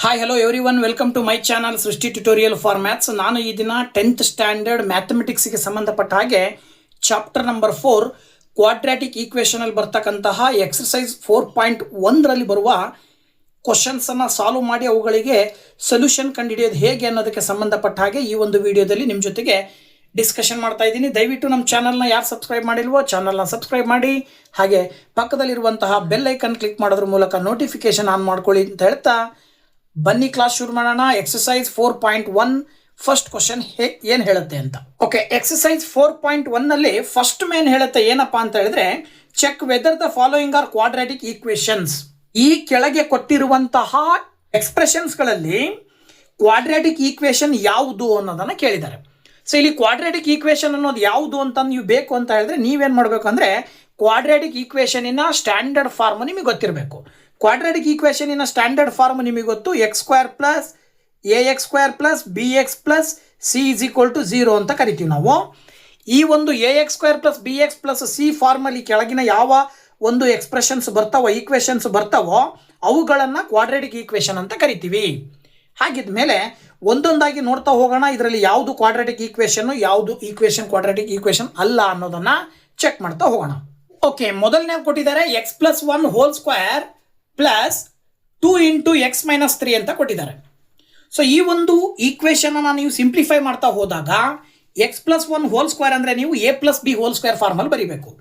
Hi hello everyone welcome to my channel Srushti tutorial for maths. ನಾನು ಈ ದಿನ 10th standard ಮ್ಯಾಥಮೆಟಿಕ್ಸ್ಗೆ ಸಂಬಂಧಪಟ್ಟ ಹಾಗೆ ಚಾಪ್ಟರ್ ನಂಬರ್ 4 ಕ್ವಾಡ್ರಾಟಿಕ್ ಈಕ್ವೇಷನಲ್ಲಿ ಬರ್ತಕ್ಕಂತಹ ಎಕ್ಸರ್ಸೈಸ್ 4.1ರಲ್ಲಿ ಬರುವ ಕ್ವಶನ್ಸನ್ನು ಸಾಲ್ವ್ ಮಾಡಿ ಅವುಗಳಿಗೆ ಸೊಲ್ಯೂಷನ್ ಕಂಡುಹಿಡಿಯೋದು ಹೇಗೆ ಅನ್ನೋದಕ್ಕೆ ಸಂಬಂಧಪಟ್ಟ ಹಾಗೆ ಈ ಒಂದು ವಿಡಿಯೋದಲ್ಲಿ ನಿಮ್ಮ ಜೊತೆಗೆ ಡಿಸ್ಕಷನ್ ಮಾಡ್ತಾ ಇದ್ದೀನಿ. ದಯವಿಟ್ಟು ನಮ್ಮ ಚಾನಲ್ನ ಯಾರು ಸಬ್ಸ್ಕ್ರೈಬ್ ಮಾಡಿಲ್ವೋ ಚಾನಲ್ನ ಸಬ್ಸ್ಕ್ರೈಬ್ ಮಾಡಿ, ಹಾಗೆ ಪಕ್ಕದಲ್ಲಿರುವಂತಹ ಬೆಲ್ ಐಕನ್ ಕ್ಲಿಕ್ ಮಾಡೋದ್ರ ಮೂಲಕ ನೋಟಿಫಿಕೇಶನ್ ಆನ್ ಮಾಡ್ಕೊಳ್ಳಿ ಅಂತ ಹೇಳ್ತಾ ಬನ್ನಿ ಕ್ಲಾಸ್ ಶುರು ಮಾಡೋಣ. ಎಕ್ಸರ್ಸೈಸ್ 4.1 ಫಸ್ಟ್ ಕ್ವಶನ್ ಏನು ಹೇಳುತ್ತೆ ಅಂತ. ಓಕೆ, ಎಕ್ಸರ್ಸೈಸ್ 4.1ನಲ್ಲಿ ಫಸ್ಟ್ ಮೇನ್ ಹೇಳುತ್ತೆ ಏನಪ್ಪಾ ಅಂತ ಹೇಳಿದ್ರೆ, check whether the following are quadratic equations. ಈ ಕೆಳಗೆ ಕೊಟ್ಟಿರುವಂತಹ ಎಕ್ಸ್ಪ್ರೆಷನ್ಸ್ಗಳಲ್ಲಿ ಕ್ವಾಡ್ರಾಟಿಕ್ ಈಕ್ವೇಷನ್ ಯಾವುದು ಅನ್ನೋದನ್ನ ಕೇಳಿದ್ದಾರೆ. ಸೊ ಇಲ್ಲಿ ಕ್ವಾಡ್ರಾಟಿಕ್ ಈಕ್ವೇಷನ್ ಅನ್ನೋದು ಯಾವುದು ಅಂತ ನೀವು ಬೇಕು ಅಂತ ಹೇಳಿದ್ರೆ ನೀವೇನು ಮಾಡಬೇಕು ಅಂದರೆ, ಕ್ವಾಡ್ರಾಟಿಕ್ ಈಕ್ವೇಷನಿನ ಸ್ಟ್ಯಾಂಡರ್ಡ್ ಫಾರ್ಮ್ ನಿಮಗೆ ಗೊತ್ತಿರಬೇಕು. ಕ್ವಾಡ್ರಾಟಿಕ್ ಈಕ್ವೇಷನಿನ ಸ್ಟ್ಯಾಂಡರ್ಡ್ ಫಾರ್ಮ್ ನಿಮಗೆ ಗೊತ್ತು, x² plus ax² plus bx plus c is equal to 0 ಅಂತ ಕರಿತೀವಿ ನಾವು. ಈ ಒಂದು ax² plus bx plus c ಫಾರ್ಮಲ್ಲಿ ಕೆಳಗಿನ ಯಾವ ಒಂದು ಎಕ್ಸ್ಪ್ರೆಷನ್ಸ್ ಬರ್ತಾವೋ, ಈಕ್ವೇಷನ್ಸ್ ಬರ್ತಾವೋ ಅವುಗಳನ್ನು ಕ್ವಾಡ್ರಾಟಿಕ್ ಈಕ್ವೇಷನ್ ಅಂತ ಕರಿತೀವಿ. ಹಾಗಿದ್ಮೇಲೆ ಒಂದೊಂದಾಗಿ ನೋಡ್ತಾ ಹೋಗೋಣ, ಇದರಲ್ಲಿ ಯಾವುದು ಕ್ವಾಡ್ರಾಟಿಕ್ ಈಕ್ವೇಷನ್, ಯಾವುದು ಈಕ್ವೇಷನ್ ಕ್ವಾಡ್ರಾಟಿಕ್ ಈಕ್ವೇಷನ್ ಅಲ್ಲ ಅನ್ನೋದನ್ನ ಚೆಕ್ ಮಾಡ್ತಾ ಹೋಗೋಣ. ಓಕೆ, ಮೊದಲನೇ ಕೊಟ್ಟಿದ್ದಾರೆ x+1 whole square plus 2 into x - 3 ಅಂತ ಕೊಟ್ಟಿದ್ದಾರೆ. ಸೊ ಈ ಒಂದು ಈಕ್ವೇಷನ್ ನೀವು ಸಿಂಪ್ಲಿಫೈ ಮಾಡ್ತಾ ಹೋದಾಗ x+1 ಹೋಲ್ ಸ್ಕ್ವೇರ್ ಅಂದರೆ ನೀವು a+b ಹೋಲ್ ಸ್ಕ್ವೇರ್ ಫಾರ್ಮಲ್ಲಿ ಬರೀಬೇಕು.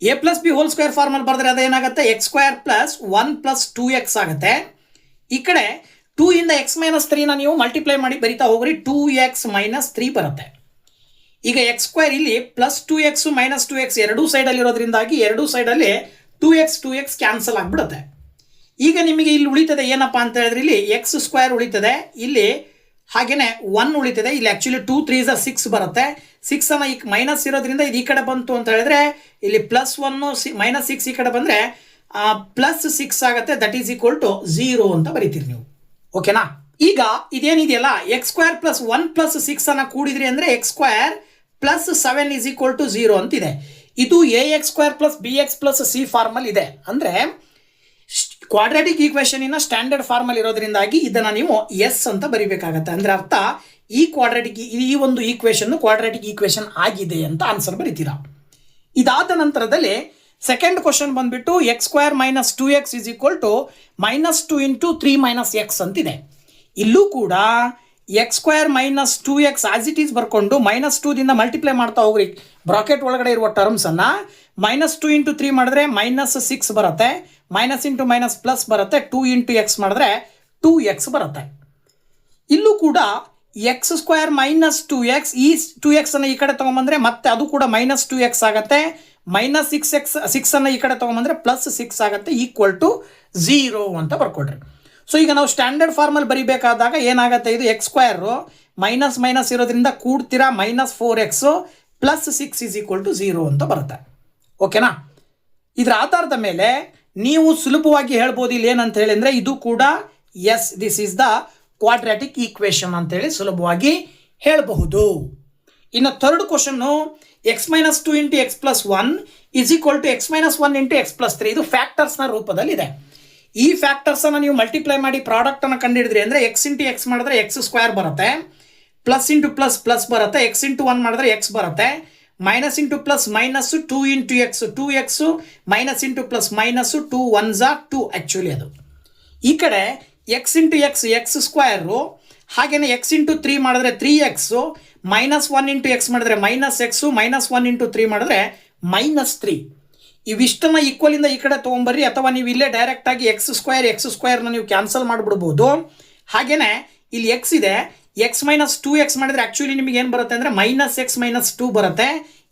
a+b ಹೋಲ್ ಸ್ಕ್ವೇರ್ ಫಾರ್ಮಲ್ಲಿ ಬರೆದ್ರೆ ಅದೇನಾಗುತ್ತೆ, x² ಪ್ಲಸ್ 1 ಪ್ಲಸ್ 2x ಆಗುತ್ತೆ. ಈ ಕಡೆ 2 ಇಂದ x - 3ನ ನೀವು ಮಲ್ಟಿಪ್ಲೈ ಮಾಡಿ ಬರಿತಾ ಹೋಗ್ರಿ, 2x - 3 ಬರುತ್ತೆ. ಈಗ x² ಇಲ್ಲಿ ಪ್ಲಸ್ 2x ಮೈನಸ್ 2x ಎರಡೂ ಸೈಡಲ್ಲಿ ಇರೋದ್ರಿಂದಾಗಿ ಎರಡೂ ಸೈಡಲ್ಲಿ 2x ಕ್ಯಾನ್ಸಲ್ ಆಗಿಬಿಡುತ್ತೆ. ಈಗ ನಿಮಗೆ ಇಲ್ಲಿ ಉಳಿತದೆ ಏನಪ್ಪಾ ಅಂತ ಹೇಳಿದ್ರೆ, ಇಲ್ಲಿ x² ಉಳಿತದೆ, ಇಲ್ಲಿ ಹಾಗೇನೆ 1 ಉಳಿತದೆ. ಇಲ್ಲಿ ಆ್ಯಕ್ಚುಲಿ 2 3 6 ಬರುತ್ತೆ. 6 ಈಗ ಮೈನಸ್ ಇರೋದ್ರಿಂದ ಇದು ಈ ಕಡೆ ಬಂತು ಅಂತ ಹೇಳಿದ್ರೆ ಇಲ್ಲಿ +1 -6 ಈ ಕಡೆ ಬಂದರೆ +6 ಆಗುತ್ತೆ. ದಟ್ ಈಸ್ ಈಕ್ವಲ್ ಟು 0 ಅಂತ ಬರೀತೀರಿ ನೀವು. ಓಕೆನಾ? ಈಗ ಇದೇನಿದೆಯಲ್ಲ x² ಪ್ಲಸ್ 1 ಪ್ಲಸ್ 6 ಕೂಡಿದ್ರಿ ಅಂದರೆ x² plus 7 is equal to 0 ಅಂತಿದೆ. ಇದು ax² plus bx plus c formal ಇದೆ. ಅಂದರೆ ಕ್ವಾಡ್ರಾಟಿಕ್ ಈಕ್ವೇಷನಿನ ಸ್ಟ್ಯಾಂಡರ್ಡ್ ಫಾರ್ಮಲ್ಲಿ ಇರೋದ್ರಿಂದಾಗಿ ಇದನ್ನು ನೀವು ಎಸ್ ಅಂತ ಬರಿಬೇಕಾಗತ್ತೆ. ಅಂದರೆ ಅರ್ಥ ಈ ಒಂದು ಈಕ್ವೇಷನ್ ಕ್ವಾಡ್ರಾಟಿಕ್ ಈಕ್ವೇಷನ್ ಆಗಿದೆ ಅಂತ ಆನ್ಸರ್ ಬರಿತೀರಾ. ಇದಾದ ನಂತರದಲ್ಲಿ ಸೆಕೆಂಡ್ ಕ್ವಶನ್ ಬಂದ್ಬಿಟ್ಟು x² minus 2x is equal to -2 into 3 - x ಅಂತಿದೆ. ಇಲ್ಲೂ ಕೂಡ x² minus 2x as it is ಬರ್ಕೊಂಡು -2ದಿಂದ ಮಲ್ಟಿಪ್ಲೈ ಮಾಡ್ತಾ ಹೋಗ್ರಿ ಬ್ರಾಕೆಟ್ ಒಳಗಡೆ ಇರುವ ಟರ್ಮ್ಸನ್ನು. -2 ಇಂಟು 3 ಮಾಡಿದ್ರೆ -6 ಬರುತ್ತೆ, ಮೈನಸ್ ಇಂಟು ಮೈನಸ್ ಪ್ಲಸ್ ಬರುತ್ತೆ, 2 ಇಂಟು x ಮಾಡಿದ್ರೆ 2x ಬರುತ್ತೆ. ಇಲ್ಲೂ ಕೂಡ x² ಮೈನಸ್ 2x, ಈ 2x ಈ ಕಡೆ ತೊಗೊಂಬಂದರೆ ಮತ್ತೆ ಅದು ಕೂಡ -2x ಆಗುತ್ತೆ. -6 ಈ ಕಡೆ ತೊಗೊಂಬಂದರೆ +6 ಆಗುತ್ತೆ, ಈಕ್ವಲ್ ಟು 0 ಅಂತ ಬರ್ಕೊಡ್ರಿ. ಸೊ ಈಗ ನಾವು ಸ್ಟ್ಯಾಂಡರ್ಡ್ ಫಾರ್ಮಲ್ಲಿ ಬರಿಬೇಕಾದಾಗ ಏನಾಗುತ್ತೆ, ಇದು x² ಮೈನಸ್ ಇರೋದ್ರಿಂದ ಕೂಡ್ತೀರಾ -4x plus 6 is equal to 0 ಅಂತ ಬರುತ್ತೆ. ಓಕೆನಾ? ಇದರ ಆಧಾರದ ಮೇಲೆ ನೀವು ಸುಲಭವಾಗಿ ಹೇಳ್ಬೋದು ಇಲ್ಲಿ ಏನಂತ ಹೇಳಿ ಅಂದರೆ, ಇದು ಕೂಡ yes this is the quadratic equation ಅಂತೇಳಿ ಸುಲಭವಾಗಿ ಹೇಳಬಹುದು. ಇನ್ನು third question x - 2 into x + 1 is equal to x - 1 into x + 3. ಇದು ಫ್ಯಾಕ್ಟರ್ಸ್ನ ರೂಪದಲ್ಲಿದೆ. ಈ ಫ್ಯಾಕ್ಟರ್ಸನ್ನು ನೀವು ಮಲ್ಟಿಪ್ಲೈ ಮಾಡಿ ಪ್ರಾಡಕ್ಟನ್ನು ಕಂಡುಹಿಡಿದ್ರಿ ಅಂದರೆ x ಇಂಟು x ಮಾಡಿದ್ರೆ x² ಬರುತ್ತೆ, ಪ್ಲಸ್ ಇಂಟು ಪ್ಲಸ್ ಬರುತ್ತೆ, x ಇಂಟು 1 ಮಾಡಿದ್ರೆ x ಬರುತ್ತೆ, minus into plus minus 2 into x 2x, minus into plus minus 2 1s 2 actually ಅದು. ಈ ಕಡೆ x ಇಂಟು x² ಹಾಗೆಯೇ x ಇಂಟು 3 ಮಾಡಿದ್ರೆ 3x, -1 ಇಂಟು x ಮಾಡಿದ್ರೆ -x, -1 ಇಂಟು 3 ಮಾಡಿದ್ರೆ -3. ಇವಿಷ್ಟನ್ನು ಈಕ್ವಲಿಂದ ಈ ಕಡೆ ತೊಗೊಂಬರ್ರಿ, ಅಥವಾ ನೀವು ಇಲ್ಲೇ ಡೈರೆಕ್ಟಾಗಿ x² ನೀವು ಕ್ಯಾನ್ಸಲ್ ಮಾಡಿಬಿಡ್ಬೋದು. ಹಾಗೆಯೇ ಇಲ್ಲಿ x ಇದೆ, x - 2x ಮಾಡಿದ್ರೆ ಆ್ಯಕ್ಚುಲಿ ನಿಮಗೆ ಏನು ಬರುತ್ತೆ ಅಂದರೆ -x - 2 ಬರುತ್ತೆ.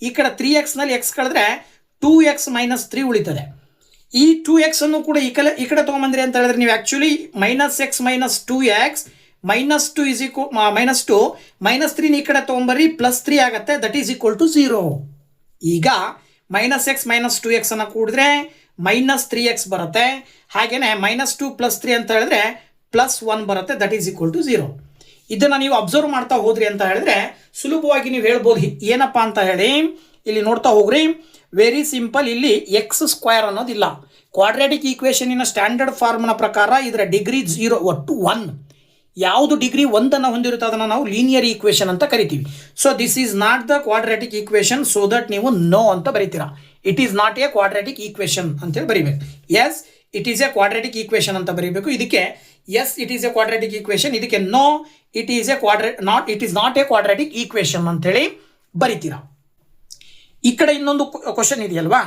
ಈ ಕಡೆ 3xನಲ್ಲಿ x ಕಳೆದ್ರೆ 2x - 3 ಉಳಿತದೆ. ಈ 2x ಅನ್ನು ಕೂಡ ಈ ಕಡೆ ತೊಗೊಂಬಂದ್ರಿ ಅಂತ ಹೇಳಿದ್ರೆ ನೀವು actually -x - 2x -2 is equal -2 -3 ಈ ಕಡೆ ತೊಗೊಂಬರ್ರಿ +3 ಆಗುತ್ತೆ. That is equal to 0. ಈಗ -x - 2x ಕೂಡಿದ್ರೆ -3x ಬರುತ್ತೆ. ಹಾಗೆಯೇ -2 + 3 ಅಂತ ಹೇಳಿದ್ರೆ +1 ಬರುತ್ತೆ. That is equal to 0. ಇದನ್ನು ನೀವು ಅಬ್ಸರ್ವ್ ಮಾಡ್ತಾ ಹೋದ್ರಿ ಅಂತ ಹೇಳಿದ್ರೆ ಸುಲಭವಾಗಿ ನೀವು ಹೇಳ್ಬೋದು ಏನಪ್ಪಾ ಅಂತ ಹೇಳಿ. ಇಲ್ಲಿ ನೋಡ್ತಾ ಹೋಗ್ರಿ, ವೆರಿ ಸಿಂಪಲ್. ಇಲ್ಲಿ x² ಅನ್ನೋದಿಲ್ಲ. ಕ್ವಾಡ್ರಾಟಿಕ್ ಈಕ್ವೇಷನಿನ ಸ್ಟ್ಯಾಂಡರ್ಡ್ ಫಾರ್ಮ್ನ ಪ್ರಕಾರ ಇದರ ಡಿಗ್ರಿ 0 ಒಟ್ಟು 1. ಯಾವುದು ಡಿಗ್ರಿ 1 ಹೊಂದಿರುತ್ತೆ ಅದನ್ನು ನಾವು ಲೀನಿಯರ್ ಈಕ್ವೇಷನ್ ಅಂತ ಕರಿತೀವಿ. So this is not the quadratic equation, so that ನೀವು ನೋ ಅಂತ ಬರೀತೀರಾ. It is not a quadratic equation ಅಂತೇಳಿ ಬರೀಬೇಕು. Yes it is a quadratic equation ಅಂತ ಬರೀಬೇಕು. ಇದಕ್ಕೆ yes it is a quadratic equation, ಇದಕ್ಕೆ no it is a it is not a quadratic equation ಅಂತೇಳಿ ಬರೀತೀರಾ. ಈ ಕಡೆ ಇನ್ನೊಂದು ಕ್ವಶನ್ ಇದೆಯಲ್ವಾ,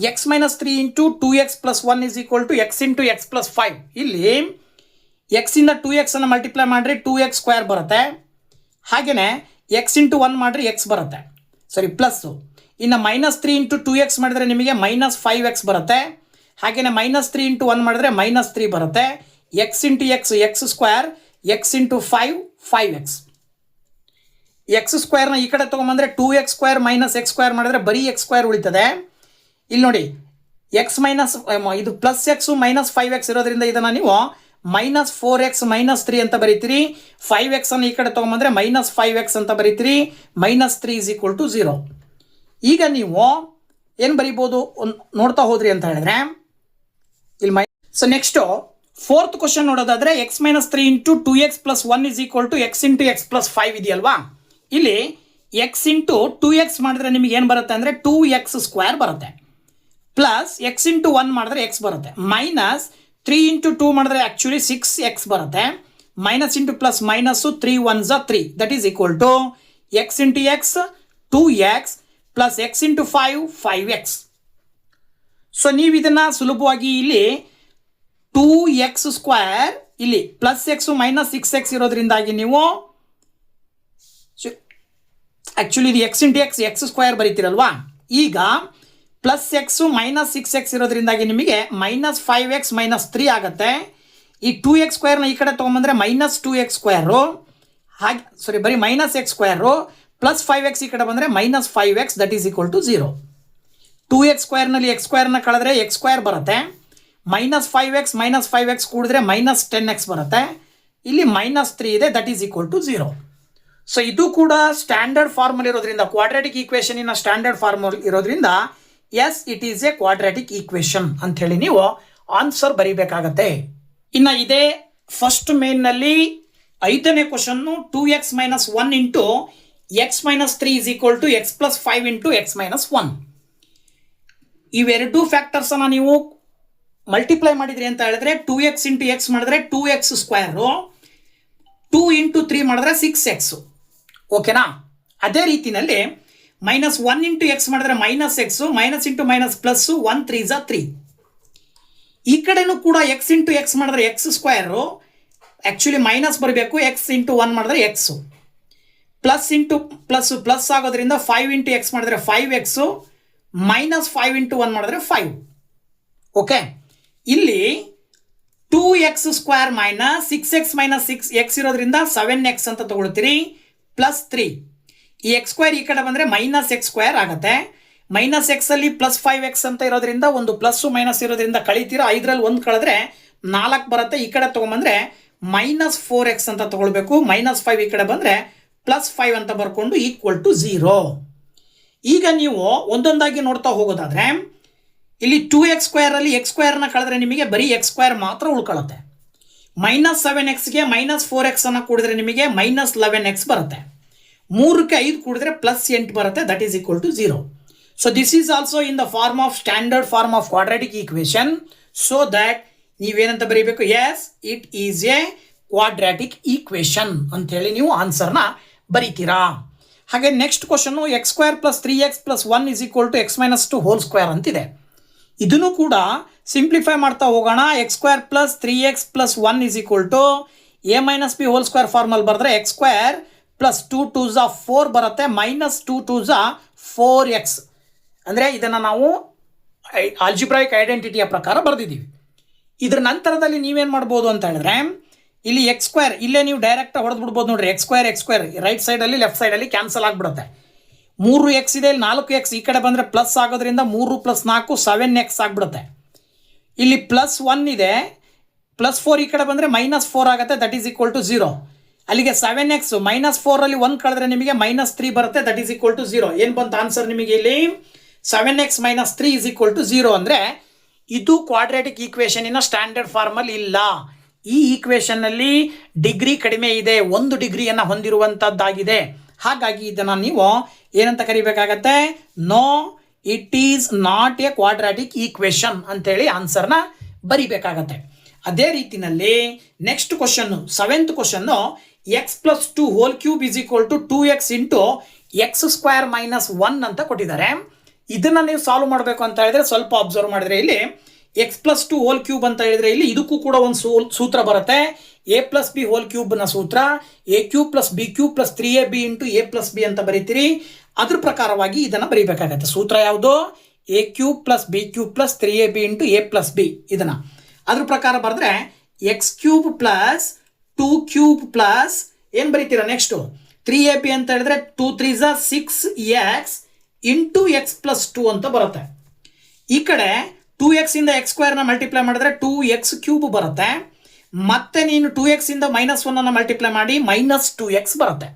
x minus 3 into 2x plus 1 is equal to x into x plus 5. ಇಲ್ಲಿ ಎಕ್ಸಿಂದ 2x ಅನ್ನು ಮಲ್ಟಿಪ್ಲೈ ಮಾಡಿದ್ರೆ 2x ಸ್ಕ್ವೇರ್ ಬರುತ್ತೆ, ಹಾಗೆಯೇ ಎಕ್ಸ್ ಇಂಟು 1 ಮಾಡಿದ್ರೆ ಎಕ್ಸ್ ಬರುತ್ತೆ, ಸಾರಿ ಪ್ಲಸ್ಸು. ಇನ್ನು -3 ಇಂಟು 2x ಮಾಡಿದ್ರೆ ನಿಮಗೆ -5x ಬರುತ್ತೆ, ಹಾಗೆಯೇ -3 ಇಂಟು 1 ಮಾಡಿದ್ರೆ -3 ಬರುತ್ತೆ. X into x square, x into 5x. X ಸ್ಕ್ವೇರ್ನ ಈ ಕಡೆ ತೊಗೊಂಬಂದರೆ 2x square minus x square ಮಾಡಿದ್ರೆ ಬರೀ ಎಕ್ಸ್ ಸ್ಕ್ವೇರ್ ಉಳಿತದೆ. ಇಲ್ಲಿ ನೋಡಿ ಎಕ್ಸ್ ಮೈನಸ್ ಇದು ಪ್ಲಸ್ ಎಕ್ಸು -5x ಇರೋದ್ರಿಂದ ಇದನ್ನು ನೀವು -4x -3 ಅಂತ ಬರೀತೀರಿ. 5x ಅನ್ನು ಈ ಕಡೆ ತೊಗೊಂಬಂದರೆ -5x ಅಂತ ಬರೀತೀರಿ. -3 ಇಸ್ ಈಕ್ವಲ್ ಟು 0. ಈಗ ನೀವು ಏನು ಬರೀಬೋದು ನೋಡ್ತಾ ಹೋದ್ರಿ ಅಂತ ಹೇಳಿದ್ರೆ ಇಲ್ಲಿ ಸೊ ನೆಕ್ಸ್ಟು ಫೋರ್ತ್ ಕ್ವಶನ್ ನೋಡೋದಾದ್ರೆ x -3 into 2x plus 1 is equal to x into x plus 5 ಇದೆಯಲ್ವಾ. ಇಲ್ಲಿ ಎಕ್ಸ್ ಇಂಟು 2x ಮಾಡಿದ್ರೆ ನಿಮಗೆ ಏನು ಬರುತ್ತೆ ಅಂದರೆ 2x ಸ್ಕ್ವೇರ್ ಬರುತ್ತೆ, ಪ್ಲಸ್ ಎಕ್ಸ್ ಇಂಟು 1 ಮಾಡಿದ್ರೆ ಎಕ್ಸ್ ಬರುತ್ತೆ, -3 ಇಂಟು 2 ಮಾಡಿದ್ರೆ ಆ್ಯಕ್ಚುಲಿ 6x ಬರುತ್ತೆ, minus into plus minus 3 1s 3, that is equal to x into x 2x plus x into 5x. So ನೀವು ಇದನ್ನು ಸುಲಭವಾಗಿ ಇಲ್ಲಿ 2x ಸ್ಕ್ವೇರ್ ಇಲ್ಲಿ ಪ್ಲಸ್ ಎಕ್ಸು -6x ಇರೋದ್ರಿಂದಾಗಿ ನೀವು ಆ್ಯಕ್ಚುಲಿ ಇದು ಎಕ್ಸ್ ಇಂಟು ಎಕ್ಸ್ ಸ್ಕ್ವೇರ್ ಬರೀತೀರಲ್ವಾ. ಈಗ ಪ್ಲಸ್ ಎಕ್ಸು -6x ಇರೋದ್ರಿಂದಾಗಿ ನಿಮಗೆ -5x -3 ಆಗುತ್ತೆ. ಈ 2x ಸ್ಕ್ವೇರ್ನ ಈ ಕಡೆ ತೊಗೊಂಬಂದರೆ -2x ಸ್ಕ್ವೇರು, ಹಾಗೆ ಸಾರಿ ಬರೀ -x ಸ್ಕ್ವೇರು ಪ್ಲಸ್ 5x ಈ ಕಡೆ ಬಂದರೆ -5x, that is equal to 0. 2x ಸ್ಕ್ವೇರ್ನಲ್ಲಿ ಎಕ್ಸ್ ಸ್ಕ್ವೇರ್ನ ಕಳೆದ್ರೆ ಎಕ್ಸ್ ಸ್ಕ್ವೇರ್ ಬರುತ್ತೆ, -5x -5x ಕೂಡಿದ್ರೆ -10x ಬರುತ್ತೆ, ಇಲ್ಲಿ -3 ಇದೆ, that is equal to 0. So ಇದು ಕೂಡ ಸ್ಟ್ಯಾಂಡರ್ಡ್ ಫಾರ್ಮಲ್ ಇರೋದ್ರಿಂದ, ಕ್ವಾಡ್ರಾಟಿಕ್ ಈಕ್ವೇಷನಿನ ಸ್ಟ್ಯಾಂಡರ್ಡ್ ಫಾರ್ಮಲ್ ಇರೋದ್ರಿಂದ yes it is a quadratic equation ಅಂಥೇಳಿ ನೀವು ಆನ್ಸರ್ ಬರೀಬೇಕಾಗತ್ತೆ. ಇನ್ನು ಇದೇ ಫಸ್ಟ್ ಮೇನ್ನಲ್ಲಿ 5ನೇ question 2x - 1 into x - 3 is equal to x plus 5 into x - 1. ಇವೆರಡೂ ಫ್ಯಾಕ್ಟರ್ಸನ್ನು ನೀವು ಮಲ್ಟಿಪ್ಲೈ ಮಾಡಿದ್ರಿ ಅಂತ ಹೇಳಿದ್ರೆ 2x ಇಂಟು ಎಕ್ಸ್ ಮಾಡಿದ್ರೆ 2x ಸ್ಕ್ವೇರು, 2 ಇಂಟು 3 ಮಾಡಿದ್ರೆ 6x. ಓಕೆನಾ? ಅದೇ ರೀತಿಯಲ್ಲಿ -1 ಇಂಟು ಎಕ್ಸ್ ಮಾಡಿದ್ರೆ -x, minus into minus plus 1 3s 3. ಈ ಕಡೆನೂ ಕೂಡ ಎಕ್ಸ್ ಇಂಟು ಎಕ್ಸ್ ಮಾಡಿದ್ರೆ ಎಕ್ಸ್ ಸ್ಕ್ವೇರು, ಆ್ಯಕ್ಚುಲಿ ಮೈನಸ್ ಬರಬೇಕು, ಎಕ್ಸ್ ಇಂಟು 1 ಮಾಡಿದ್ರೆ ಎಕ್ಸು, ಪ್ಲಸ್ ಇಂಟು ಪ್ಲಸ್ ಆಗೋದ್ರಿಂದ 5 ಇಂಟು ಎಕ್ಸ್ ಮಾಡಿದ್ರೆ 5x, -5 ಇಂಟು 1 ಮಾಡಿದ್ರೆ 5. ಓಕೆ, ಇಲ್ಲಿ 2x ಸ್ಕ್ವೇರ್ -6x -6x ಇರೋದ್ರಿಂದ 7x ಅಂತ ತಗೊಳ್ತೀರಿ, ಪ್ಲಸ್ 3. ಈ ಎಕ್ಸ್ ಸ್ಕ್ವೇರ್ ಈ ಕಡೆ ಬಂದರೆ -x ಸ್ಕ್ವೇರ್ ಆಗುತ್ತೆ, -x ಅಲ್ಲಿ +5x ಅಂತ ಇರೋದ್ರಿಂದ ಒಂದು ಪ್ಲಸ್ಸು ಮೈನಸ್ ಇರೋದ್ರಿಂದ ಕಳಿತೀರಾ, 5ರಲ್ಲಿ 1 ಕಳೆದ್ರೆ 4 ಬರುತ್ತೆ. ಈ ಕಡೆ ತೊಗೊಂಬಂದರೆ -4x ಅಂತ ತೊಗೊಳ್ಬೇಕು, -5 ಈ ಕಡೆ ಬಂದರೆ +5 ಅಂತ ಬರ್ಕೊಂಡು ಈಕ್ವಲ್ ಟು 0. ಈಗ ನೀವು ಒಂದೊಂದಾಗಿ ನೋಡ್ತಾ ಹೋಗೋದಾದರೆ ಇಲ್ಲಿ 2x ಸ್ಕ್ವೇರಲ್ಲಿ ಎಕ್ಸ್ ಸ್ಕ್ವೇರ್ನ ಕಳೆದ್ರೆ ನಿಮಗೆ ಬರೀ ಎಕ್ಸ್ ಸ್ಕ್ವೇರ್ ಮಾತ್ರ ಉಳ್ಕೊಳ್ಳುತ್ತೆ. -7xಗೆ -4x ಅನ್ನು ಕೂಡಿದ್ರೆ ನಿಮಗೆ -11x ಬರುತ್ತೆ. 3ಕ್ಕೆ 5 ಕೂಡಿದ್ರೆ +8 ಬರುತ್ತೆ, that is equal to 0. So this is also in the form of standard form of quadratic equation. So that ನೀವೇನಂತ ಬರೀಬೇಕು, yes it is a quadratic equation ಅಂಥೇಳಿ ನೀವು ಆನ್ಸರ್ನ ಬರೀತೀರಾ. ಹಾಗೆ next question x² + 3x + 1 is equal to x - 2 whole square ಅಂತಿದೆ. ಇದನ್ನು ಕೂಡ ಸಿಂಪ್ಲಿಫೈ ಮಾಡ್ತಾ ಹೋಗೋಣ. x² + 3x + 1 is equal to a - b whole square ಫಾರ್ಮಲ್ಲಿ ಬರೆದ್ರೆ x² + 2 2s 4 ಬರುತ್ತೆ, -2 2s 4x. ಅಂದರೆ ಇದನ್ನು ನಾವು ಆಲ್ಜಿಬ್ರಾಯಿಕ್ ಐಡೆಂಟಿಟಿಯ ಪ್ರಕಾರ ಬರೆದಿದ್ದೀವಿ. ಇದ್ರ ನಂತರದಲ್ಲಿ ನೀವೇನು ಮಾಡ್ಬೋದು ಅಂತ ಹೇಳಿದ್ರೆ ಇಲ್ಲಿ x² ಇಲ್ಲೇ ನೀವು ಡೈರೆಕ್ಟಾಗಿ ಹೊಡೆದು ಬಿಡ್ಬೋದು ನೋಡ್ರಿ. x² ರೈಟ್ ಸೈಡಲ್ಲಿ ಲೆಫ್ಟ್ ಸೈಡಲ್ಲಿ ಕ್ಯಾನ್ಸಲ್ ಆಗಿಬಿಡುತ್ತೆ. 3x ಇದೆ, ಇಲ್ಲಿ 4x ಈ ಕಡೆ ಬಂದರೆ ಪ್ಲಸ್ ಆಗೋದ್ರಿಂದ 3 + 4 7x ಆಗಿಬಿಡುತ್ತೆ. ಇಲ್ಲಿ +1 ಇದೆ, +4 ಈ ಕಡೆ ಬಂದರೆ -4 ಆಗುತ್ತೆ, ದಟ್ ಈಸ್ ಈಕ್ವಲ್ ಟು 0. ಅಲ್ಲಿಗೆ 7x -4ರಲ್ಲಿ 1 ಕಳೆದ್ರೆ ನಿಮಗೆ -3 ಬರುತ್ತೆ, ದಟ್ ಈಸ್ ಈಕ್ವಲ್ ಟು 0. ಏನು ಬಂತು ಆನ್ಸರ್ ನಿಮಗೆ ಇಲ್ಲಿ 7x - 3 ಇಸ್ ಈಕ್ವಲ್ ಟು 0. ಅಂದರೆ ಇದು ಕ್ವಾಡ್ರಾಟಿಕ್ ಈಕ್ವೇಷನಿನ ಸ್ಟ್ಯಾಂಡರ್ಡ್ ಫಾರ್ಮಲ್ಲಿ ಇಲ್ಲ. ಈ ಈಕ್ವೇಷನ್ನಲ್ಲಿ ಡಿಗ್ರಿ ಕಡಿಮೆ ಇದೆ, 1 ಡಿಗ್ರಿಯನ್ನು ಹೊಂದಿರುವಂಥದ್ದಾಗಿದೆ. ಹಾಗಾಗಿ ಇದನ್ನು ನೀವು ಏನಂತ ಕರಿಬೇಕಾಗತ್ತೆ? No it is not a quadratic equation ಅಂತೇಳಿ ಆನ್ಸರ್ನ ಬರಿಬೇಕಾಗತ್ತೆ. ಅದೇ ರೀತಿಯಲ್ಲಿ next question 7th question x+2 whole cube is equal to 2x into x² - 1 ಅಂತ ಕೊಟ್ಟಿದ್ದಾರೆ. ಇದನ್ನು ನೀವು ಸಾಲ್ವ್ ಮಾಡಬೇಕು ಅಂತ ಹೇಳಿದ್ರೆ ಸ್ವಲ್ಪ ಅಬ್ಸರ್ವ್ ಮಾಡಿದ್ರೆ ಇಲ್ಲಿ x+2 ಹೋಲ್ ಕ್ಯೂಬ್ ಅಂತ ಹೇಳಿದ್ರೆ ಇಲ್ಲಿ ಇದಕ್ಕೂ ಕೂಡ ಒಂದು ಸೂತ್ರ ಬರುತ್ತೆ. a+b ಹೋಲ್ ಕ್ಯೂಬ್ನ ಸೂತ್ರ a³ + b³ + 3ab into a+b ಅಂತ ಬರೀತೀರಿ. ಅದ್ರ ಪ್ರಕಾರವಾಗಿ ಇದನ್ನು ಬರೀಬೇಕಾಗತ್ತೆ. ಸೂತ್ರ ಯಾವುದು? a³ + b³ + 3ab into a+b. ಇದನ್ನು ಅದ್ರ ಪ್ರಕಾರ ಬರೆದ್ರೆ x³ + 2³ ಪ್ಲಸ್ ಏನು ಬರೀತೀರಾ ನೆಕ್ಸ್ಟು 3ab ಅಂತ ಹೇಳಿದ್ರೆ 2 3 6x ಇಂಟು x+2 ಅಂತ ಬರುತ್ತೆ. ಈ ಕಡೆ 2x ಇಂದ x² ಮಲ್ಟಿಪ್ಲೈ ಮಾಡಿದ್ರೆ 2x³ ಬರುತ್ತೆ. ಮತ್ತೆ ನೀನು 2x ಇಂದ -1 ಮಲ್ಟಿಪ್ಲೈ ಮಾಡಿ -2x ಬರುತ್ತೆ.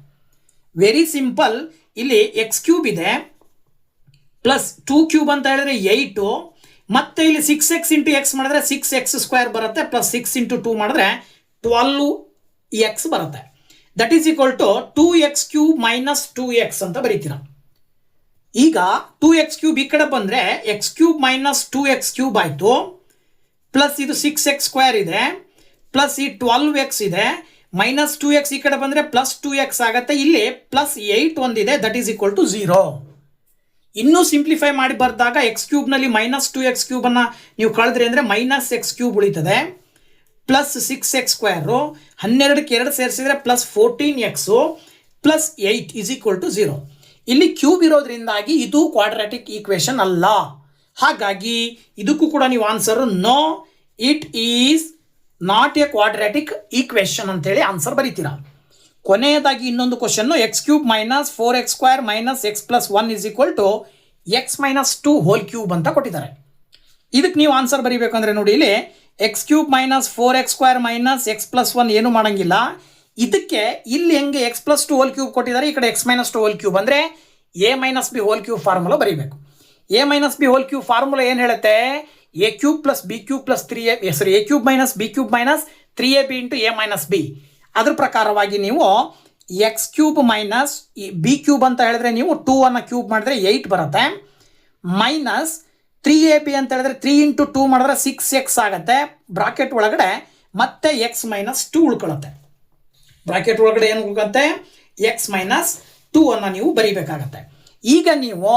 Very simple. ಇಲ್ಲಿ x³ ಇದೆ ಪ್ಲಸ್ 2³ ಅಂತ ಹೇಳಿದ್ರೆ 8, ಮತ್ತೆ ಇಲ್ಲಿ 6x ಇಂಟು x ಮಾಡಿದ್ರೆ 6x² ಬರುತ್ತೆ, ಪ್ಲಸ್ 6 ಇಂಟು 2 ಮಾಡಿದ್ರೆ 12x ಬರುತ್ತೆ. That is equal to 2x³ - 2x ಅಂತ ಬರೀತೀರ. ಈಗ 2x³ ಈ ಕಡೆ ಬಂದರೆ x³ - 2x³ ಆಯಿತು, ಪ್ಲಸ್ ಇದು 6x² ಇದೆ, ಪ್ಲಸ್ ಈ 12x ಇದೆ, -2x ಈ ಕಡೆ ಬಂದರೆ ಪ್ಲಸ್ 2x ಆಗುತ್ತೆ. ಇಲ್ಲಿ ಪ್ಲಸ್ 8 ಒಂದಿದೆ, ದಟ್ ಈಸ್ ಈಕ್ವಲ್ ಟು 0. ಇನ್ನೂ ಸಿಂಪ್ಲಿಫೈ ಮಾಡಿ ಬರೆದಾಗ x³ -2x³ ಅನ್ನು ನೀವು ಕಳೆದ್ರಿ ಅಂದರೆ -x³ ಉಳಿತದೆ, ಪ್ಲಸ್ 6x², 12ಕ್ಕೆ 2 ಸೇರಿಸಿದ್ರೆ plus 14x plus 8 is equal to 0. ಇಲ್ಲಿ ಕ್ಯೂಬ್ ಇರೋದ್ರಿಂದಾಗಿ ಇದು ಕ್ವಾಡ್ರಾಟಿಕ್ ಈಕ್ವೇಷನ್ ಅಲ್ಲ. ಹಾಗಾಗಿ ಇದಕ್ಕೂ ಕೂಡ ನೀವು answer no it is not a quadratic equation ಅಂತೇಳಿ ಆನ್ಸರ್ ಬರೀತೀರಾ. ಕೊನೆಯದಾಗಿ ಇನ್ನೊಂದು question x³ - 4x² - x+1 is equal to x - 2 whole cube ಅಂತ ಕೊಟ್ಟಿದ್ದಾರೆ. ಇದಕ್ಕೆ ನೀವು ಆನ್ಸರ್ ಬರೀಬೇಕಂದ್ರೆ ನೋಡಿ, ಇಲ್ಲಿ x³ - 4x² - x+1 ಏನು ಮಾಡೋಂಗಿಲ್ಲ. ಇದಕ್ಕೆ ಇಲ್ಲಿ ಹೆಂಗೆ x+2 ಹೋಲ್ ಕ್ಯೂಬ್ ಕೊಟ್ಟಿದ್ದಾರೆ, ಈ ಕಡೆ x - 2 ಹೋಲ್ ಕ್ಯೂಬ್ ಅಂದರೆ a - b whole cube formula ಬರೀಬೇಕು. a - b whole cube formula ಏನು ಹೇಳುತ್ತೆ? a³ + b³ + 3a a³ - b³ - 3ab into a - b. ಅದ್ರ ಪ್ರಕಾರವಾಗಿ ನೀವು x³ - b³ ಅಂತ ಹೇಳಿದ್ರೆ ನೀವು 2 ಅನ್ನು ಕ್ಯೂಬ್ ಮಾಡಿದ್ರೆ 8 ಬರುತ್ತೆ, ಮೈನಸ್ 3ab ಅಂತ ಹೇಳಿದ್ರೆ 3 ಇಂಟು 2 ಮಾಡಿದ್ರೆ 6x ಆಗುತ್ತೆ. ಬ್ರಾಕೆಟ್ ಒಳಗಡೆ ಮತ್ತೆ x - 2 ಉಳ್ಕೊಳ್ಳುತ್ತೆ. ಬ್ರಾಕೆಟ್ ಒಳಗಡೆ ಏನು ಉಳ್ಕೊಳುತ್ತೆ? x - 2 ಅನ್ನು ನೀವು ಬರೀಬೇಕಾಗತ್ತೆ. ಈಗ ನೀವು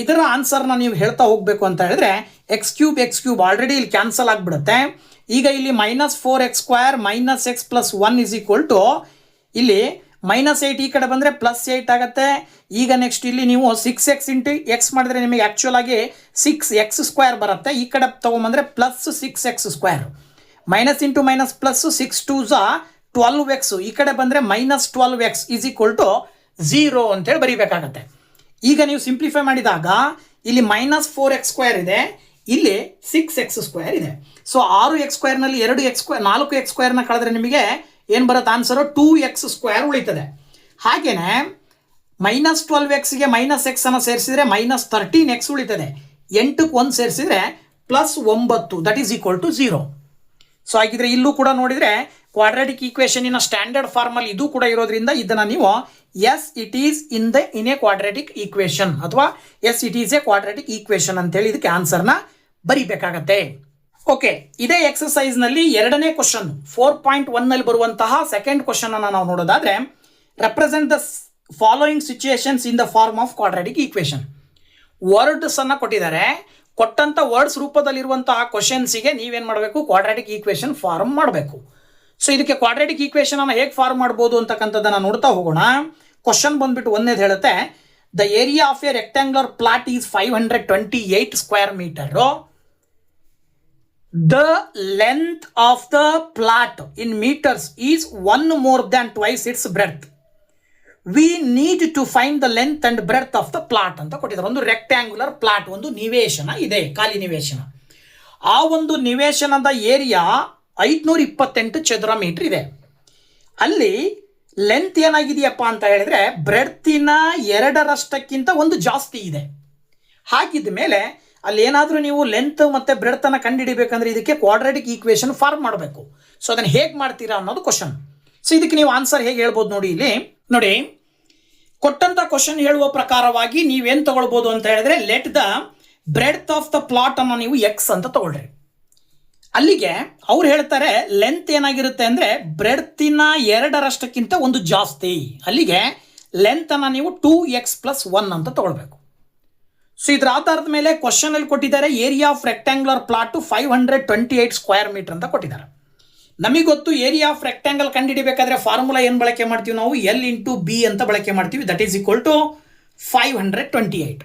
ಇದರ ಆನ್ಸರ್ನ ನೀವು ಹೇಳ್ತಾ ಹೋಗಬೇಕು ಅಂತ ಹೇಳಿದ್ರೆ x³ ಆಲ್ರೆಡಿ ಇಲ್ಲಿ ಕ್ಯಾನ್ಸಲ್ ಆಗಿಬಿಡುತ್ತೆ. ಈಗ ಇಲ್ಲಿ -4x² - x+1 is equal to ಇಲ್ಲಿ -8 ಈ ಕಡೆ ಬಂದರೆ +8 ಆಗುತ್ತೆ. ಈಗ ನೆಕ್ಸ್ಟ್ ಇಲ್ಲಿ ನೀವು 6x ಇಂಟು x ಮಾಡಿದ್ರೆ ನಿಮಗೆ ಆ್ಯಕ್ಚುಲ್ ಆಗಿ 6x² ಬರುತ್ತೆ. ಈ ಕಡೆ ತೊಗೊಂಬಂದರೆ plus 6x², minus into minus plus 6 2 12x, ಈ ಕಡೆ ಬಂದರೆ -12x ಈಸ್ ಈಕ್ವಲ್ ಟು 0 ಅಂತೇಳಿ ಬರೀಬೇಕಾಗತ್ತೆ. ಈಗ ನೀವು ಸಿಂಪ್ಲಿಫೈ ಮಾಡಿದಾಗ ಇಲ್ಲಿ -4x² ಇದೆ, ಇಲ್ಲಿ 6x² ಇದೆ. ಸೊ 6x²ನಲ್ಲಿ 4x²ನ ಕಳೆದ್ರೆ ನಿಮಗೆ ಏನು ಬರುತ್ತೆ ಆನ್ಸರು? 2x² ಉಳಿತದೆ. ಹಾಗೆಯೇ -12xಗೆ -x ಅನ್ನು ಸೇರಿಸಿದ್ರೆ -13x ಉಳಿತದೆ. 8ಕ್ಕೆ 1 ಸೇರಿಸಿದ್ರೆ +9, that is equal to 0. So ಹಾಗಿದ್ರೆ ಇಲ್ಲೂ ಕೂಡ ನೋಡಿದರೆ ಕ್ವಾಡ್ರಾಟಿಕ್ ಈಕ್ವೇಷನಿನ ಸ್ಟ್ಯಾಂಡರ್ಡ್ ಫಾರ್ಮಲ್ಲಿ ಇದು ಕೂಡ ಇರೋದ್ರಿಂದ ಇದನ್ನು ನೀವು yes it is in a quadratic equation ಅಥವಾ yes it is a quadratic equation ಅಂತೇಳಿ ಇದಕ್ಕೆ ಆನ್ಸರ್ನ ಬರೀಬೇಕಾಗತ್ತೆ. ಓಕೆ, ಇದೇ ಎಕ್ಸಸೈಸ್ನಲ್ಲಿ 2ನೇ ಕ್ವಶನ್ 4.1ನಲ್ಲಿ ಬರುವಂತಹ ಸೆಕೆಂಡ್ ಕ್ವಶನ್ ಅನ್ನು ನಾವು ನೋಡೋದಾದ್ರೆ, represent the following situations in the form of quadratic equation. Words ಅನ್ನು ಕೊಟ್ಟಿದ್ದಾರೆ. ಕೊಟ್ಟಂಥ ವರ್ಡ್ಸ್ ರೂಪದಲ್ಲಿರುವಂತಹ ಕ್ವಶನ್ಸಿಗೆ ನೀವೇನು ಮಾಡಬೇಕು? ಕ್ವಾಡ್ರಾಟಿಕ್ ಈಕ್ವೇಷನ್ ಫಾರ್ಮ್ ಮಾಡಬೇಕು. ಸೊ ಇದಕ್ಕೆ ಕ್ವಾಡ್ರಾಟಿಕ್ ಈಕ್ವೇಷನ್ ಅನ್ನು ಹೇಗೆ ಫಾರ್ಮ್ ಮಾಡ್ಬೋದು ಅಂತಕ್ಕಂಥದ್ದನ್ನು ನೋಡ್ತಾ ಹೋಗೋಣ. ಕ್ವಶನ್ ಬಂದ್ಬಿಟ್ಟು ಒಂದೇದು ಹೇಳುತ್ತೆ, the area of A rectangular plot is 528 square metre. The length of the plot in meters is 1 more than twice its breadth. We need to find the length and breadth of the plot ಅಂತ ಕೊಟ್ಟಿದ್ದಾರೆ. ಒಂದು rectangular plot, ಒಂದು ನಿವೇಶನ ಇದೆ, ಖಾಲಿ ನಿವೇಶನ. ಆ ಒಂದು ನಿವೇಶನದ ಏರಿಯಾ 528 ಚದರ ಮೀಟರ್ ಇದೆ. ಅಲ್ಲಿ ಲೆಂತ್ ಏನಾಗಿದೆಯಪ್ಪ ಅಂತ ಹೇಳಿದ್ರೆ ಬ್ರೆಡ್ತಿನ 2ರಷ್ಟಕ್ಕಿಂತ ಒಂದು ಜಾಸ್ತಿ ಇದೆ. ಹಾಗಿದ್ದ ಮೇಲೆ ಅಲ್ಲಿ ಏನಾದರೂ ನೀವು ಲೆಂತ್ ಮತ್ತು ಬ್ರೆಡ್ತನ್ನು ಕಂಡುಹಿಡಿಬೇಕಂದ್ರೆ ಇದಕ್ಕೆ ಕ್ವಾಡ್ರಾಟಿಕ್ ಈಕ್ವೇಷನ್ ಫಾರ್ಮ್ ಮಾಡಬೇಕು. ಸೊ ಅದನ್ನು ಹೇಗೆ ಮಾಡ್ತೀರಾ ಅನ್ನೋದು ಕ್ವಶನ್. ಸೊ ಇದಕ್ಕೆ ನೀವು ಆನ್ಸರ್ ಹೇಗೆ ಹೇಳ್ಬೋದು ನೋಡಿ. ಇಲ್ಲಿ ನೋಡಿ, ಕೊಟ್ಟಂಥ ಕ್ವಶನ್ ಹೇಳುವ ಪ್ರಕಾರವಾಗಿ ನೀವೇನು ತಗೊಳ್ಬೋದು ಅಂತ ಹೇಳಿದ್ರೆ, let the breadth of the plot ಅನ್ನು ನೀವು ಎಕ್ಸ್ ಅಂತ ತಗೊಳ್ರಿ. ಅಲ್ಲಿಗೆ ಅವ್ರು ಹೇಳ್ತಾರೆ ಲೆಂತ್ ಏನಾಗಿರುತ್ತೆ ಅಂದರೆ ಬ್ರೆಡ್ತಿನ 2 ಒಂದು ಜಾಸ್ತಿ. ಅಲ್ಲಿಗೆ ಲೆಂತನ್ನು ನೀವು 2x+1 ಅಂತ ತಗೊಳ್ಬೇಕು. ಸೊ ಇದರ ಆಧಾರದ ಮೇಲೆ ಕ್ವಶನಲ್ಲಿ ಕೊಟ್ಟಿದ್ದಾರೆ area of rectangular plot 528 square metre ಅಂತ ಕೊಟ್ಟಿದ್ದಾರೆ. ನಮಗೆ ಗೊತ್ತು ಏರಿಯಾ ಆಫ್ ರೆಕ್ಟ್ಯಾಂಗಲ್ ಕಂಡುಹಿಡಿಬೇಕಾದ್ರೆ ಫಾರ್ಮುಲಾ ಏನು ಬಳಕೆ ಮಾಡ್ತೀವಿ ನಾವು, L/B ಅಂತ ಬಳಕೆ ಮಾಡ್ತೀವಿ. That is equal to 528.